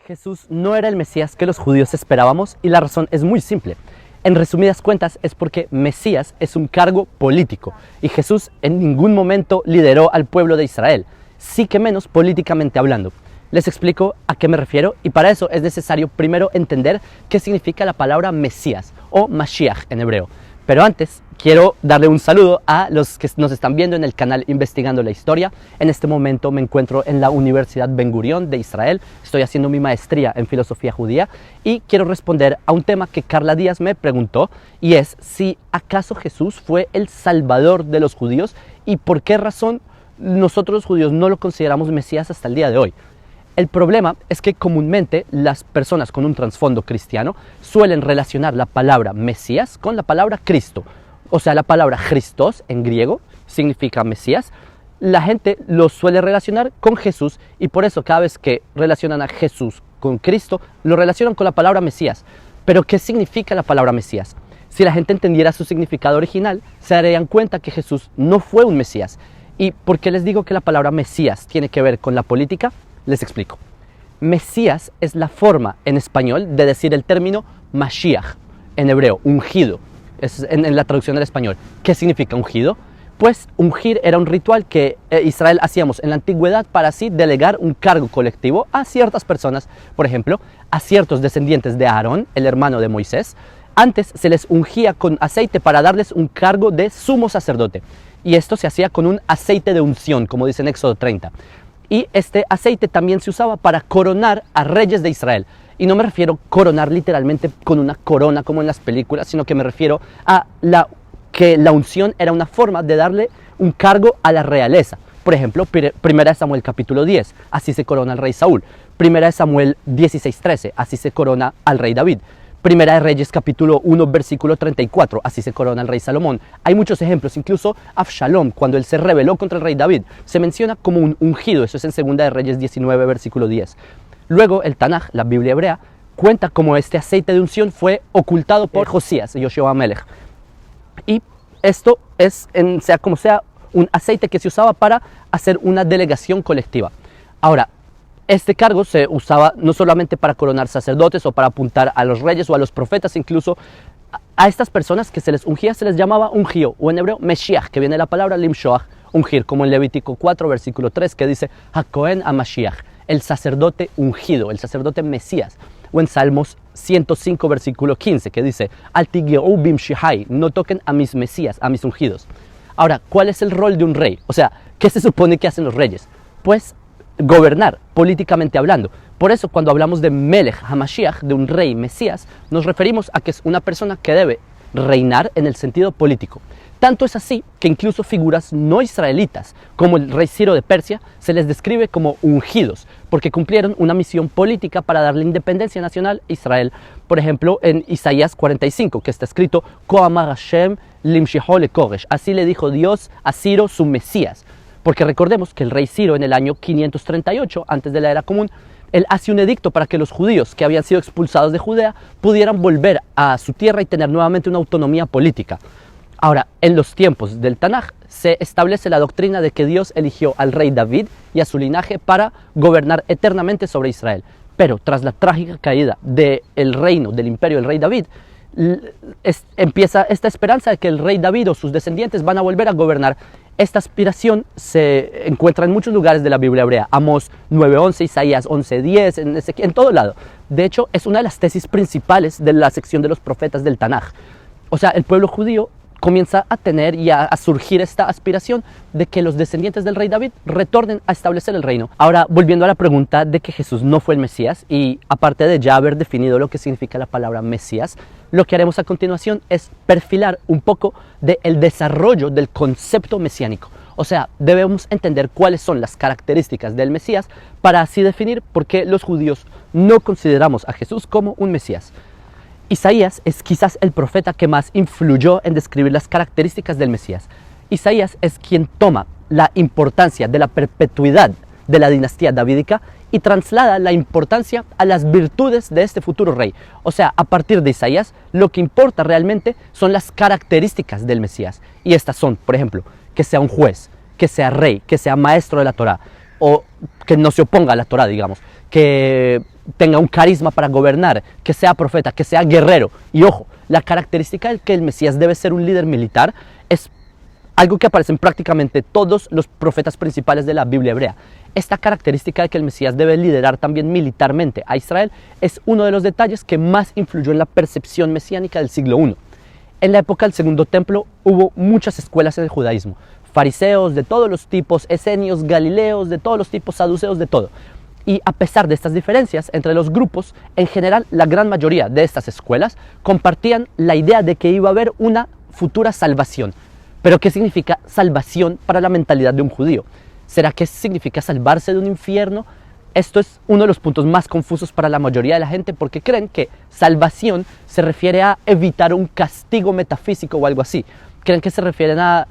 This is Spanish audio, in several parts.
Jesús no era el Mesías que los judíos esperábamos y la razón es muy simple. En resumidas cuentas es porque Mesías es un cargo político y Jesús en ningún momento lideró al pueblo de Israel, sí que menos políticamente hablando. Les explico a qué me refiero y para eso es necesario primero entender qué significa la palabra Mesías o Mashiach en hebreo. Pero antes quiero darle un saludo a los que nos están viendo en el canal Investigando la Historia. En este momento me encuentro en la Universidad Ben Gurión de Israel. Estoy haciendo mi maestría en filosofía judía y quiero responder a un tema que Carla Díaz me preguntó y es si acaso Jesús fue el salvador de los judíos y por qué razón nosotros los judíos no lo consideramos Mesías hasta el día de hoy. El problema es que comúnmente las personas con un trasfondo cristiano suelen relacionar la palabra Mesías con la palabra Cristo. O sea, la palabra Christos en griego significa Mesías. La gente lo suele relacionar con Jesús y por eso cada vez que relacionan a Jesús con Cristo, lo relacionan con la palabra Mesías. Pero ¿qué significa la palabra Mesías? Si la gente entendiera su significado original, se darían cuenta que Jesús no fue un Mesías. ¿Y por qué les digo que la palabra Mesías tiene que ver con la política? Les explico. Mesías es la forma en español de decir el término Mashiach, en hebreo, ungido, es en la traducción del español. ¿Qué significa ungido? Pues ungir era un ritual que Israel hacíamos en la antigüedad para así delegar un cargo colectivo a ciertas personas, por ejemplo, a ciertos descendientes de Aarón, el hermano de Moisés. Antes se les ungía con aceite para darles un cargo de sumo sacerdote. Y esto se hacía con un aceite de unción, como dice en Éxodo 30. Y este aceite también se usaba para coronar a reyes de Israel. Y no me refiero a coronar literalmente con una corona como en las películas, sino que me refiero a que la unción era una forma de darle un cargo a la realeza. Por ejemplo, 1 Samuel capítulo 10, así se corona al rey Saúl. 1 Samuel 16:13, así se corona al rey David. Primera de Reyes capítulo 1 versículo 34, así se corona el rey Salomón. Hay muchos ejemplos, incluso Absalom, cuando él se rebeló contra el rey David, se menciona como un ungido, eso es en Segunda de Reyes 19 versículo 10. Luego el Tanaj, la Biblia hebrea, cuenta cómo este aceite de unción fue ocultado por Josías, Yoshua Amelech. Y esto es, sea como sea, un aceite que se usaba para hacer una delegación colectiva. Ahora, este cargo se usaba no solamente para coronar sacerdotes o para apuntar a los reyes o a los profetas, incluso a estas personas que se les ungía se les llamaba ungío, o en hebreo Meshiach, que viene de la palabra limshoach, ungir, como en Levítico 4, versículo 3, que dice HaKohen HaMashiach, el sacerdote ungido, el sacerdote Mesías. O en Salmos 105, versículo 15, que dice Al tigeu bimshihai, no toquen a mis Mesías, a mis ungidos. Ahora, ¿cuál es el rol de un rey? O sea, ¿qué se supone que hacen los reyes? Pues gobernar, políticamente hablando. Por eso cuando hablamos de Melech HaMashiach, de un rey Mesías, nos referimos a que es una persona que debe reinar en el sentido político. Tanto es así que incluso figuras no israelitas, como el rey Ciro de Persia, se les describe como ungidos, porque cumplieron una misión política para darle independencia nacional a Israel. Por ejemplo, en Isaías 45, que está escrito Ko amar Hashem limshiho lekoresh, así le dijo Dios a Ciro, su Mesías. Porque recordemos que el rey Ciro en el año 538, antes de la era común, él hace un edicto para que los judíos que habían sido expulsados de Judea pudieran volver a su tierra y tener nuevamente una autonomía política. Ahora, en los tiempos del Tanaj se establece la doctrina de que Dios eligió al rey David y a su linaje para gobernar eternamente sobre Israel. Pero tras la trágica caída del reino, del imperio del rey David, empieza esta esperanza de que el rey David o sus descendientes van a volver a gobernar. Esta aspiración se encuentra en muchos lugares de la Biblia hebrea, Amós 9:11, Isaías 11:10, en todo lado. De hecho, es una de las tesis principales de la sección de los profetas del Tanaj. O sea, el pueblo judío comienza a tener y a surgir esta aspiración de que los descendientes del rey David retornen a establecer el reino. Ahora, volviendo a la pregunta de que Jesús no fue el Mesías, y aparte de ya haber definido lo que significa la palabra Mesías, lo que haremos a continuación es perfilar un poco del desarrollo del concepto mesiánico. O sea, debemos entender cuáles son las características del Mesías para así definir por qué los judíos no consideramos a Jesús como un Mesías. Isaías es quizás el profeta que más influyó en describir las características del Mesías. Isaías es quien toma la importancia de la perpetuidad de la dinastía davídica y traslada la importancia a las virtudes de este futuro rey. O sea, a partir de Isaías, lo que importa realmente son las características del Mesías. Y estas son, por ejemplo, que sea un juez, que sea rey, que sea maestro de la Torá, o que no se oponga a la Torá, digamos, que tenga un carisma para gobernar, que sea profeta, que sea guerrero. Y ojo, la característica de que el Mesías debe ser un líder militar es algo que aparece en prácticamente todos los profetas principales de la Biblia hebrea. Esta característica de que el Mesías debe liderar también militarmente a Israel es uno de los detalles que más influyó en la percepción mesiánica del siglo I. En la época del Segundo Templo hubo muchas escuelas en el judaísmo, fariseos de todos los tipos, esenios, galileos de todos los tipos, saduceos de todo. Y a pesar de estas diferencias entre los grupos, en general la gran mayoría de estas escuelas compartían la idea de que iba a haber una futura salvación. Pero ¿qué significa salvación para la mentalidad de un judío? ¿Será que significa salvarse de un infierno? Esto es uno de los puntos más confusos para la mayoría de la gente porque creen que salvación se refiere a evitar un castigo metafísico o algo así. Creen que se refieren a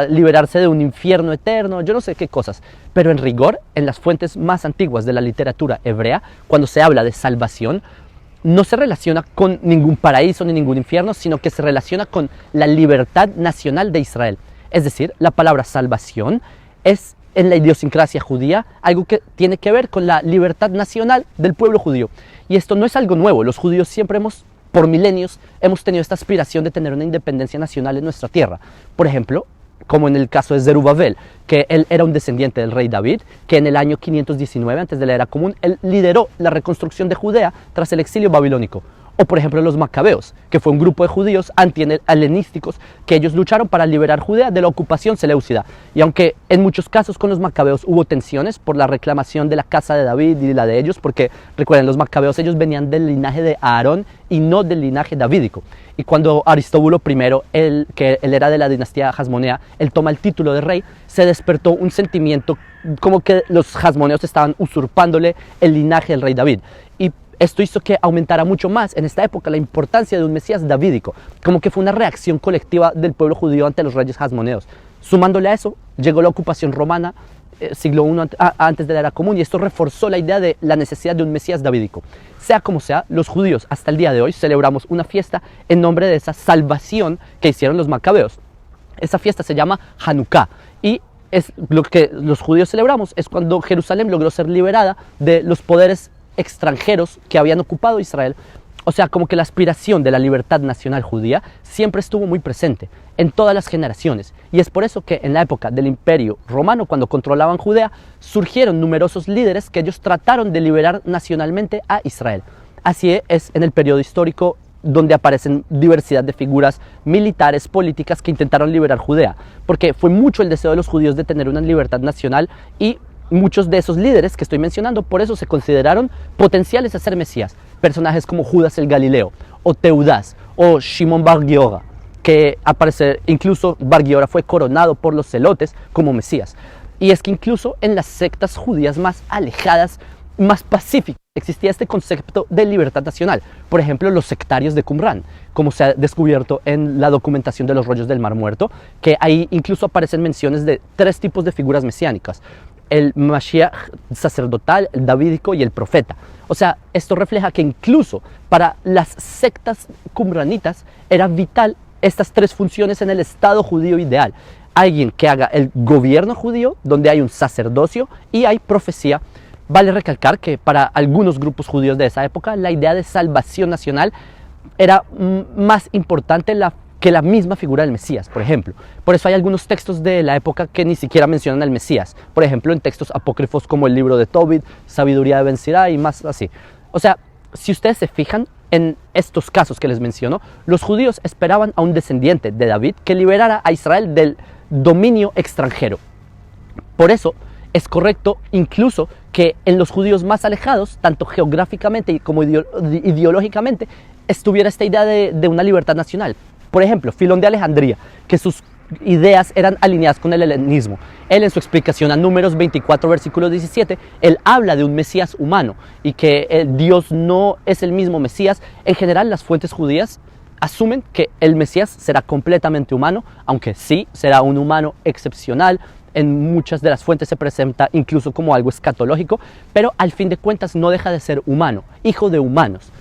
liberarse de un infierno eterno, yo no sé qué cosas. Pero en rigor, en las fuentes más antiguas de la literatura hebrea, cuando se habla de salvación, no se relaciona con ningún paraíso ni ningún infierno, sino que se relaciona con la libertad nacional de Israel. Es decir, la palabra salvación es en la idiosincrasia judía algo que tiene que ver con la libertad nacional del pueblo judío. Y esto no es algo nuevo, los judíos siempre por milenios hemos tenido esta aspiración de tener una independencia nacional en nuestra tierra. Por ejemplo, como en el caso de Zerubabel, que él era un descendiente del rey David, que en el año 519 antes de la era común, él lideró la reconstrucción de Judea tras el exilio babilónico. O por ejemplo los macabeos, que fue un grupo de judíos anti-helenísticos que ellos lucharon para liberar Judea de la ocupación seleucida. Y aunque en muchos casos con los macabeos hubo tensiones por la reclamación de la casa de David y la de ellos, porque recuerden, los macabeos ellos venían del linaje de Aarón y no del linaje davídico. Y cuando Aristóbulo I, él era de la dinastía jasmonea, él toma el título de rey, se despertó un sentimiento como que los jasmoneos estaban usurpándole el linaje del rey David. Y esto hizo que aumentara mucho más en esta época la importancia de un Mesías davídico, como que fue una reacción colectiva del pueblo judío ante los reyes jasmoneos. Sumándole a eso, llegó la ocupación romana, siglo I antes de la era común, y esto reforzó la idea de la necesidad de un Mesías davídico. Sea como sea, los judíos hasta el día de hoy celebramos una fiesta en nombre de esa salvación que hicieron los macabeos. Esa fiesta se llama Hanukkah y es lo que los judíos celebramos, es cuando Jerusalén logró ser liberada de los poderes extranjeros que habían ocupado Israel. O sea, como que la aspiración de la libertad nacional judía siempre estuvo muy presente en todas las generaciones. Y es por eso que en la época del Imperio Romano, cuando controlaban Judea, surgieron numerosos líderes que ellos trataron de liberar nacionalmente a Israel. Así es en el periodo histórico donde aparecen diversidad de figuras militares, políticas que intentaron liberar Judea, porque fue mucho el deseo de los judíos de tener una libertad nacional y muchos de esos líderes que estoy mencionando por eso se consideraron potenciales a ser Mesías. Personajes como Judas el Galileo, o Teudas, o Shimon Bar Giora, que aparece, incluso Bar Giora fue coronado por los celotes como Mesías. Y es que incluso en las sectas judías más alejadas, más pacíficas, existía este concepto de libertad nacional. Por ejemplo, los sectarios de Qumran, como se ha descubierto en la documentación de los rollos del Mar Muerto, que ahí incluso aparecen menciones de 3 tipos de figuras mesiánicas: el Mashiach sacerdotal, el davídico y el profeta. O sea, esto refleja que incluso para las sectas qumranitas era vital estas 3 funciones en el Estado judío ideal. Alguien que haga el gobierno judío, donde hay un sacerdocio y hay profecía. Vale recalcar que para algunos grupos judíos de esa época la idea de salvación nacional era más importante que la misma figura del Mesías, por ejemplo. Por eso hay algunos textos de la época que ni siquiera mencionan al Mesías. Por ejemplo, en textos apócrifos como el libro de Tobit, Sabiduría de Ben Sira y más así. O sea, si ustedes se fijan en estos casos que les menciono, los judíos esperaban a un descendiente de David que liberara a Israel del dominio extranjero. Por eso es correcto incluso que en los judíos más alejados, tanto geográficamente como ideológicamente, estuviera esta idea de una libertad nacional. Por ejemplo, Filón de Alejandría, que sus ideas eran alineadas con el helenismo. Él, en su explicación a Números 24, versículo 17, él habla de un Mesías humano y que Dios no es el mismo Mesías. En general, las fuentes judías asumen que el Mesías será completamente humano, aunque sí será un humano excepcional. En muchas de las fuentes se presenta incluso como algo escatológico, pero al fin de cuentas no deja de ser humano, hijo de humanos.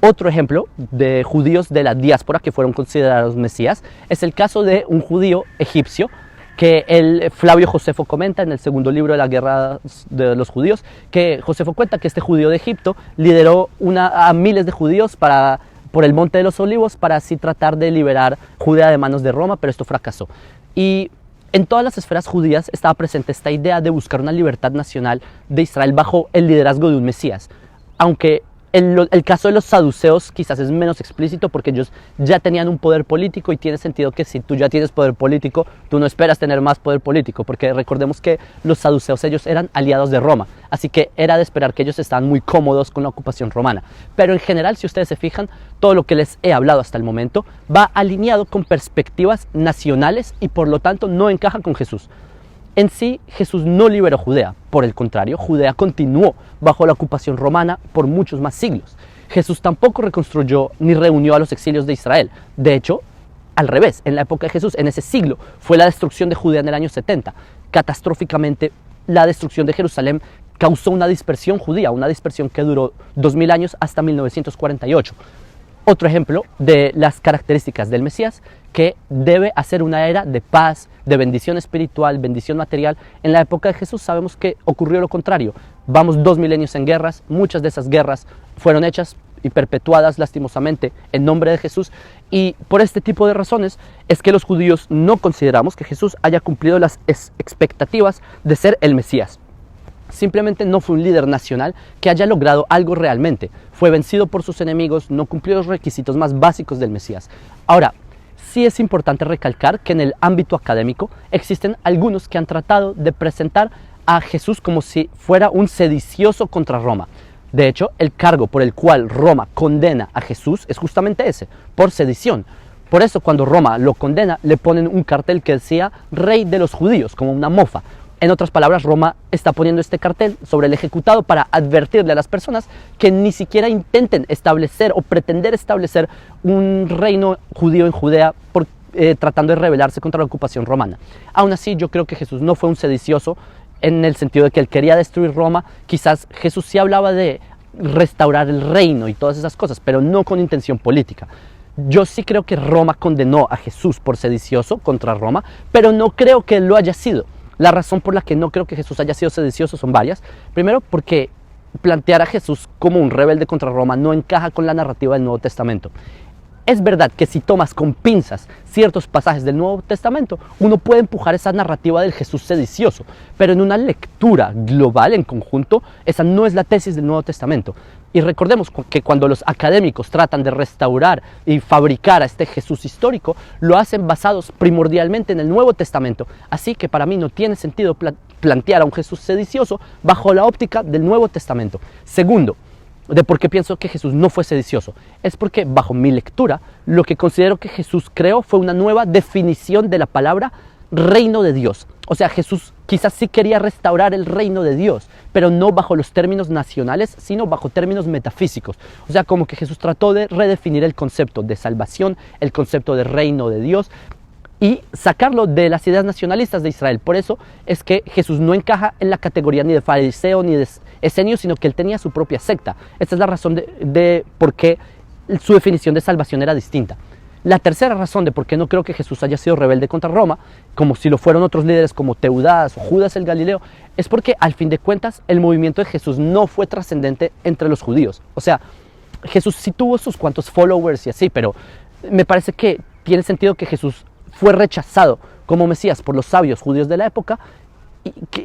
Otro ejemplo de judíos de la diáspora que fueron considerados Mesías es el caso de un judío egipcio que Flavio Josefo comenta en el segundo libro de la Guerra de los Judíos, que Josefo cuenta que este judío de Egipto lideró a miles de judíos por el Monte de los Olivos para así tratar de liberar Judea de manos de Roma, pero esto fracasó. Y en todas las esferas judías estaba presente esta idea de buscar una libertad nacional de Israel bajo el liderazgo de un Mesías, aunque el caso de los saduceos quizás es menos explícito porque ellos ya tenían un poder político y tiene sentido que si tú ya tienes poder político, tú no esperas tener más poder político, porque recordemos que los saduceos ellos eran aliados de Roma, así que era de esperar que ellos estaban muy cómodos con la ocupación romana. Pero en general, si ustedes se fijan, todo lo que les he hablado hasta el momento va alineado con perspectivas nacionales y por lo tanto no encaja con Jesús. En sí, Jesús no liberó Judea, por el contrario, Judea continuó bajo la ocupación romana por muchos más siglos. Jesús tampoco reconstruyó ni reunió a los exilios de Israel. De hecho, al revés, en la época de Jesús, en ese siglo, fue la destrucción de Judea en el año 70. Catastróficamente, la destrucción de Jerusalén causó una dispersión judía, una dispersión que duró 2000 años hasta 1948. Otro ejemplo de las características del Mesías, que debe hacer una era de paz, de bendición espiritual, bendición material. En la época de Jesús sabemos que ocurrió lo contrario. Vamos 2 milenios en guerras, muchas de esas guerras fueron hechas y perpetuadas lastimosamente en nombre de Jesús, y por este tipo de razones es que los judíos no consideramos que Jesús haya cumplido las expectativas de ser el Mesías. Simplemente no fue un líder nacional que haya logrado algo realmente. Fue vencido por sus enemigos, no cumplió los requisitos más básicos del Mesías. Ahora, sí es importante recalcar que en el ámbito académico existen algunos que han tratado de presentar a Jesús como si fuera un sedicioso contra Roma. De hecho, el cargo por el cual Roma condena a Jesús es justamente ese, por sedición. Por eso cuando Roma lo condena, le ponen un cartel que decía Rey de los Judíos, como una mofa. En otras palabras, Roma está poniendo este cartel sobre el ejecutado para advertirle a las personas que ni siquiera intenten establecer o pretender establecer un reino judío en Judea tratando de rebelarse contra la ocupación romana. Aún así, yo creo que Jesús no fue un sedicioso en el sentido de que él quería destruir Roma. Quizás Jesús sí hablaba de restaurar el reino y todas esas cosas, pero no con intención política. Yo sí creo que Roma condenó a Jesús por sedicioso contra Roma, pero no creo que él lo haya sido. La razón por la que no creo que Jesús haya sido sedicioso son varias. Primero, porque plantear a Jesús como un rebelde contra Roma no encaja con la narrativa del Nuevo Testamento. Es verdad que si tomas con pinzas ciertos pasajes del Nuevo Testamento, uno puede empujar esa narrativa del Jesús sedicioso, pero en una lectura global, en conjunto, esa no es la tesis del Nuevo Testamento. Y recordemos que cuando los académicos tratan de restaurar y fabricar a este Jesús histórico, lo hacen basados primordialmente en el Nuevo Testamento. Así que para mí no tiene sentido plantear a un Jesús sedicioso bajo la óptica del Nuevo Testamento. Segundo, de por qué pienso que Jesús no fue sedicioso, es porque bajo mi lectura, lo que considero que Jesús creó fue una nueva definición de la palabra reino de Dios. O sea, Jesús quizás sí quería restaurar el reino de Dios, pero no bajo los términos nacionales, sino bajo términos metafísicos. O sea, como que Jesús trató de redefinir el concepto de salvación, el concepto de reino de Dios, y sacarlo de las ideas nacionalistas de Israel. Por eso es que Jesús no encaja en la categoría ni de fariseo ni de esenio, sino que él tenía su propia secta. Esta es la razón de por qué su definición de salvación era distinta. La tercera razón de por qué no creo que Jesús haya sido rebelde contra Roma, como si lo fueron otros líderes como Teudas o Judas el Galileo, es porque al fin de cuentas el movimiento de Jesús no fue trascendente entre los judíos. O sea, Jesús sí tuvo sus cuantos followers y así, pero me parece que tiene sentido que Jesús fue rechazado como Mesías por los sabios judíos de la época,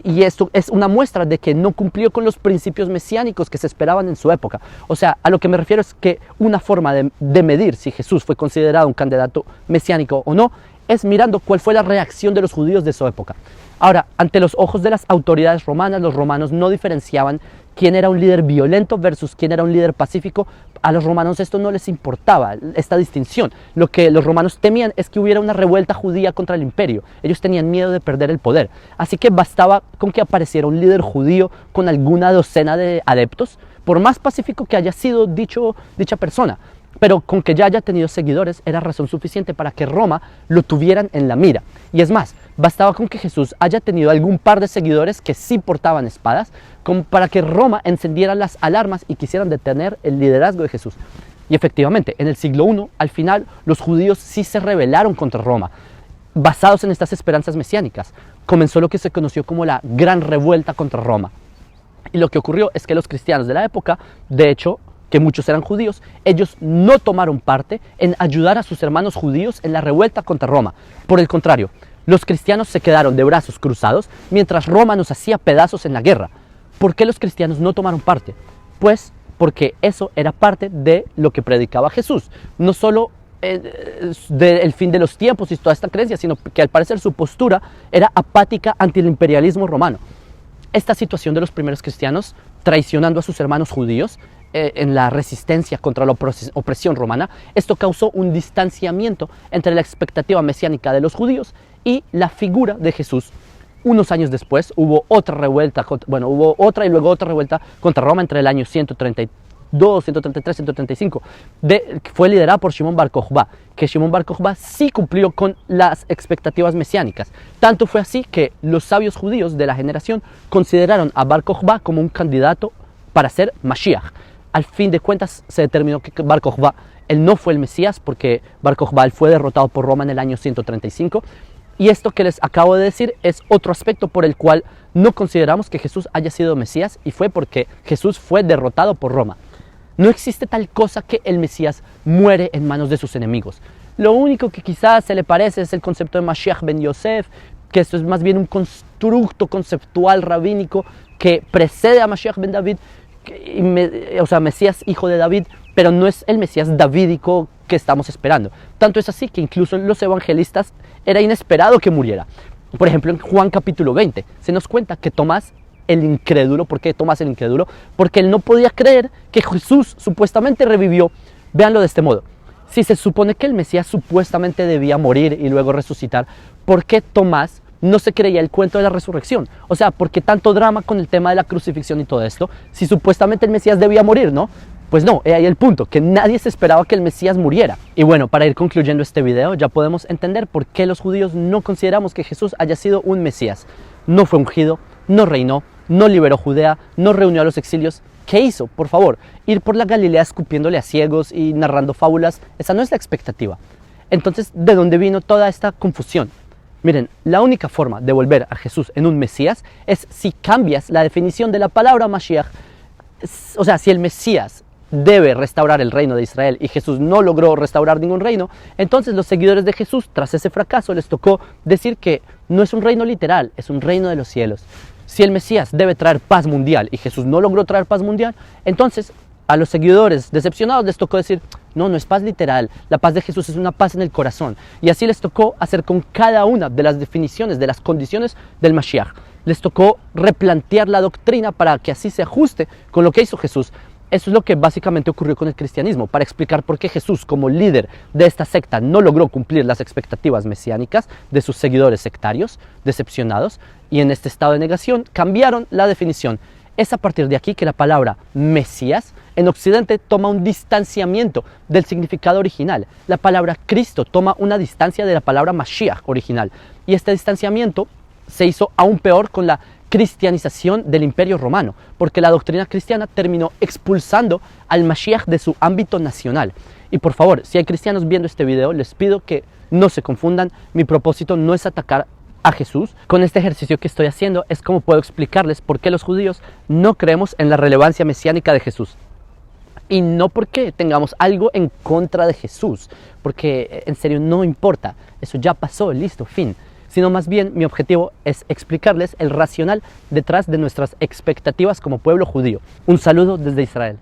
y esto es una muestra de que no cumplió con los principios mesiánicos que se esperaban en su época. O sea, a lo que me refiero es que una forma de medir si Jesús fue considerado un candidato mesiánico o no es mirando cuál fue la reacción de los judíos de su época. Ahora, ante los ojos de las autoridades romanas, los romanos no diferenciaban quién era un líder violento versus quién era un líder pacífico. A los romanos esto no les importaba, esta distinción. Lo que los romanos temían es que hubiera una revuelta judía contra el imperio. Ellos tenían miedo de perder el poder. Así que bastaba con que apareciera un líder judío con alguna docena de adeptos, por más pacífico que haya sido dicha persona. Pero con que ya haya tenido seguidores era razón suficiente para que Roma lo tuvieran en la mira. Y es más, bastaba con que Jesús haya tenido algún par de seguidores que sí portaban espadas, como para que Roma encendiera las alarmas y quisieran detener el liderazgo de Jesús. Y efectivamente, en el siglo I, al final, los judíos sí se rebelaron contra Roma. basados en estas esperanzas mesiánicas, comenzó lo que se conoció como la Gran Revuelta contra Roma. Y lo que ocurrió es que los cristianos de la época, de hecho, que muchos eran judíos, ellos no tomaron parte en ayudar a sus hermanos judíos en la revuelta contra Roma. Por el contrario, los cristianos se quedaron de brazos cruzados mientras Roma nos hacía pedazos en la guerra. ¿Por qué los cristianos no tomaron parte? Pues porque eso era parte de lo que predicaba Jesús. No solo del fin de los tiempos y toda esta creencia, sino que al parecer su postura era apática ante el imperialismo romano. Esta situación de los primeros cristianos traicionando a sus hermanos judíos en la resistencia contra la opresión romana, esto causó un distanciamiento entre la expectativa mesiánica de los judíos y la figura de Jesús. Unos años después hubo otra revuelta, hubo otra y luego otra revuelta contra Roma entre el año 132, 133, 135. Fue liderada por Shimon Bar Kokhba, que Shimon Bar Kokhba sí cumplió con las expectativas mesiánicas. Tanto fue así que los sabios judíos de la generación consideraron a Bar Kokhba como un candidato para ser Mashiach. Al fin de cuentas se determinó que Bar Kokhba, él no fue el Mesías, porque Bar Kokhba él fue derrotado por Roma en el año 135. Y esto que les acabo de decir es otro aspecto por el cual no consideramos que Jesús haya sido Mesías, y fue porque Jesús fue derrotado por Roma. No existe tal cosa que el Mesías muere en manos de sus enemigos. Lo único que quizás se le parece es el concepto de Mashiach ben Yosef, que esto es más bien un constructo conceptual rabínico que precede a Mashiach ben David, o sea, Mesías hijo de David, pero no es el Mesías davídico que estamos esperando. Tanto es así que incluso en los evangelistas era inesperado que muriera. Por ejemplo, en Juan capítulo 20 se nos cuenta que Tomás el incrédulo, ¿por qué Tomás el incrédulo? Porque él no podía creer que Jesús supuestamente revivió. Véanlo de este modo: si se supone que el Mesías supuestamente debía morir y luego resucitar, ¿por qué Tomás no se creía el cuento de la resurrección? O sea, ¿por qué tanto drama con el tema de la crucifixión y todo esto? Si supuestamente el Mesías debía morir, ¿no? Pues no, ahí el punto, que nadie se esperaba que el Mesías muriera. Y bueno, para ir concluyendo este video, ya podemos entender por qué los judíos no consideramos que Jesús haya sido un Mesías. No fue ungido, no reinó, no liberó Judea, no reunió a los exilios. ¿Qué hizo? Por favor, ir por la Galilea escupiéndole a ciegos y narrando fábulas. Esa no es la expectativa. Entonces, ¿de dónde vino toda esta confusión? Miren, la única forma de volver a Jesús en un Mesías es si cambias la definición de la palabra Mashiach. O sea, si el Mesías debe restaurar el reino de Israel y Jesús no logró restaurar ningún reino, entonces los seguidores de Jesús, tras ese fracaso, les tocó decir que no es un reino literal, es un reino de los cielos. Si el Mesías debe traer paz mundial y Jesús no logró traer paz mundial, entonces a los seguidores decepcionados les tocó decir: no es paz literal, la paz de Jesús es una paz en el corazón. Y así les tocó hacer con cada una de las definiciones, de las condiciones del Mashiach. Les tocó replantear la doctrina para que así se ajuste con lo que hizo Jesús. Eso es lo que básicamente ocurrió con el cristianismo, para explicar por qué Jesús, como líder de esta secta, no logró cumplir las expectativas mesiánicas de sus seguidores sectarios, decepcionados, y en este estado de negación cambiaron la definición. Es a partir de aquí que la palabra Mesías en Occidente toma un distanciamiento del significado original. La palabra Cristo toma una distancia de la palabra Mashiach original. Y este distanciamiento se hizo aún peor con la cristianización del Imperio Romano, porque la doctrina cristiana terminó expulsando al Mashiach de su ámbito nacional. Y por favor, si hay cristianos viendo este video, les pido que no se confundan. Mi propósito no es atacar a Jesús. Con este ejercicio que estoy haciendo es como puedo explicarles por qué los judíos no creemos en la relevancia mesiánica de Jesús. Y no porque tengamos algo en contra de Jesús, porque en serio no importa, eso ya pasó, listo, fin. Sino más bien mi objetivo es explicarles el racional detrás de nuestras expectativas como pueblo judío. Un saludo desde Israel.